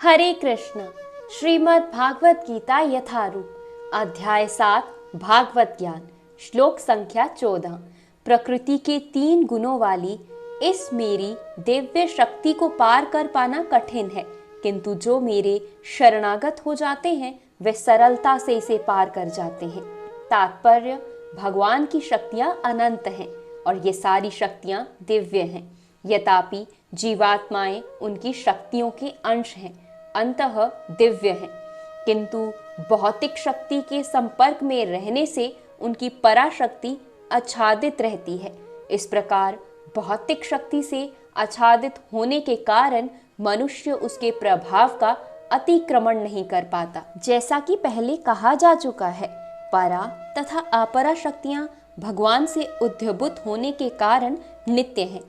हरे कृष्ण। श्रीमद् भागवत गीता यथारूप अध्याय 7 भागवत ज्ञान श्लोक संख्या 14। प्रकृति के 3 गुणों वाली इस मेरी दिव्य शक्ति को पार कर पाना कठिन है, किंतु जो मेरे शरणागत हो जाते हैं वे सरलता से इसे पार कर जाते हैं। तात्पर्य, भगवान की शक्तियां अनंत हैं और ये सारी शक्तियां दिव्य हैं। यद्यपि जीवात्माएं उनकी शक्तियों के अंश हैं, अंततः दिव्य हैं, किंतु भौतिक शक्ति के संपर्क में रहने से उनकी पराशक्ति आच्छादित रहती है। इस प्रकार भौतिक शक्ति से आच्छादित होने के कारण मनुष्य उसके प्रभाव का अतिक्रमण नहीं कर पाता। जैसा कि पहले कहा जा चुका है, परा तथा अपरा शक्तियां भगवान से उद्भूत होने के कारण नित्य हैं।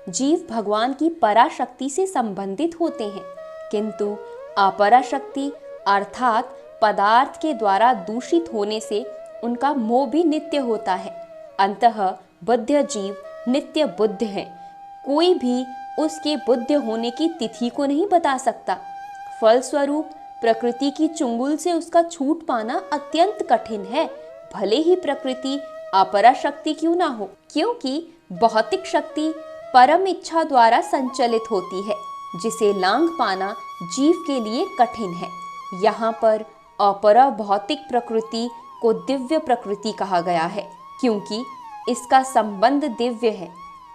जीव भगवान की पराशक्ति से संबंधित होते हैं, किंतु अपरा शक्ति अर्थात पदार्थ के द्वारा दूषित होने से उनका मोह भी नित्य होता है। अंततः बुद्ध जीव नित्य बुद्ध है। कोई भी उसके बुद्ध होने की तिथि को नहीं बता सकता। फलस्वरूप प्रकृति की चुंगल से उसका छूट पाना अत्यंत कठिन है, भले ही प्रकृति अपरा शक्ति क्यों ना हो, क्योंकि भौतिक शक्ति परम इच्छा द्वारा संचालित होती है, जिसे लांघ पाना जीव के लिए कठिन है। यहाँ पर अपरा भौतिक प्रकृति को दिव्य प्रकृति कहा गया है, क्योंकि इसका संबंध दिव्य है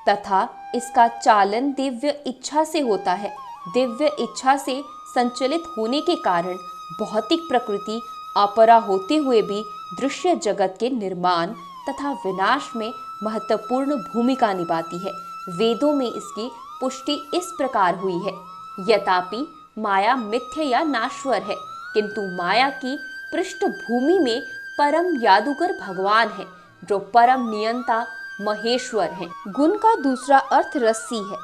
तथा इसका चालन दिव्य इच्छा से होता है। दिव्य इच्छा से संचालित होने के कारण भौतिक प्रकृति अपरा होते हुए भी दृश्य जगत के निर्माण तथा विनाश में महत्वपूर्ण भूमिका निभाती है। वेदों में इसकी पुष्टि इस प्रकार हुई है, यद्यपि माया मिथ्य या नाश्वर है, किंतु माया की पृष्ठभूमि में परम जादूगर भगवान है, जो परम नियंता महेश्वर है। गुण का दूसरा अर्थ रस्सी है।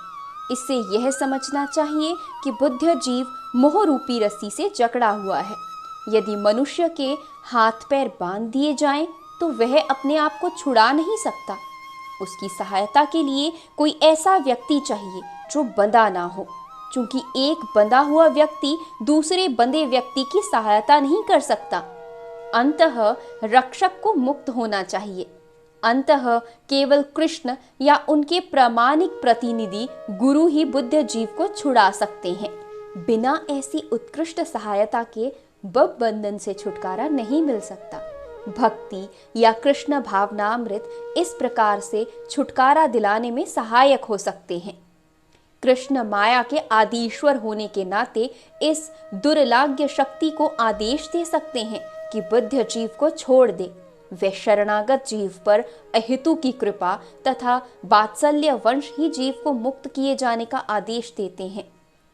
इससे यह समझना चाहिए कि बुद्ध जीव मोह रूपी रस्सी से जकड़ा हुआ है। यदि मनुष्य के हाथ पैर बांध दिए जाएं, तो वह अपने आप को छुड़ा नहीं सकता। उसकी सहायता के लिए कोई ऐसा व्यक्ति चाहिए जो बंधा ना हो, क्योंकि एक बंधा हुआ व्यक्ति दूसरे बंधे व्यक्ति की सहायता नहीं कर सकता। अंततः रक्षक को मुक्त होना चाहिए। अंततः केवल कृष्ण या उनके प्रामाणिक प्रतिनिधि गुरु ही बुद्ध जीव को छुड़ा सकते हैं। बिना ऐसी उत्कृष्ट सहायता के भव बंधन से छुटकारा नहीं मिल सकता। भक्ति या कृष्ण भावनामृत इस प्रकार से छुटकारा दिलाने में सहायक हो सकते हैं। कृष्ण माया के आदिश्वर होने के नाते इस दुर्लाग्य शक्ति को आदेश दे सकते हैं कि बुद्ध जीव को छोड़ दे। वे शरणागत जीव पर अहेतु की कृपा तथा वात्सल्य वंश ही जीव को मुक्त किए जाने का आदेश देते हैं,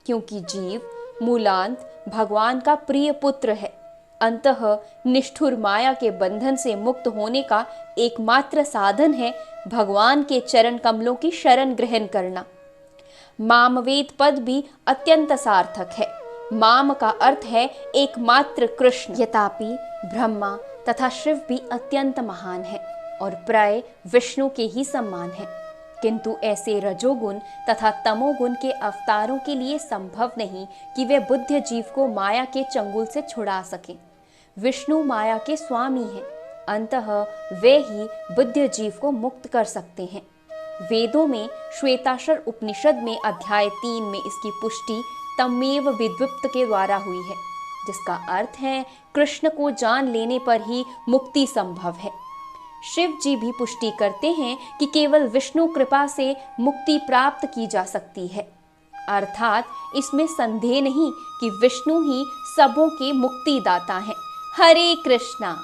क्योंकि जीव मूलांत भगवान का प्रिय पुत्र है। अंततः निष्ठुर माया के बंधन से मुक्त होने का एकमात्र साधन है भगवान के चरण कमलों की शरण ग्रहण करना। मामवेद पद भी अत्यंत सार्थक है। माम का अर्थ है एकमात्र कृष्ण। यद्यपि ब्रह्मा तथा शिव भी अत्यंत महान है और प्राय विष्णु के ही समान है, किंतु ऐसे रजोगुण तथा तमोगुण के अवतारों के लिए संभव नहीं कि वे बुद्ध जीव को माया के चंगुल से छुड़ा सकें। विष्णु माया के स्वामी हैं, अंततः वे ही बुद्ध जीव को मुक्त कर सकते हैं। वेदों में श्वेताक्षर उपनिषद में अध्याय 3 में इसकी पुष्टि तमेव विद्युक्त के द्वारा हुई है, जिसका अर्थ है कृष्ण को जान लेने पर ही मुक्ति संभव है। शिव जी भी पुष्टि करते हैं कि केवल विष्णु कृपा से मुक्ति प्राप्त की जा सकती है, अर्थात इसमें संदेह नहीं कि विष्णु ही सबों के मुक्तिदाता हैं। हरे कृष्णा।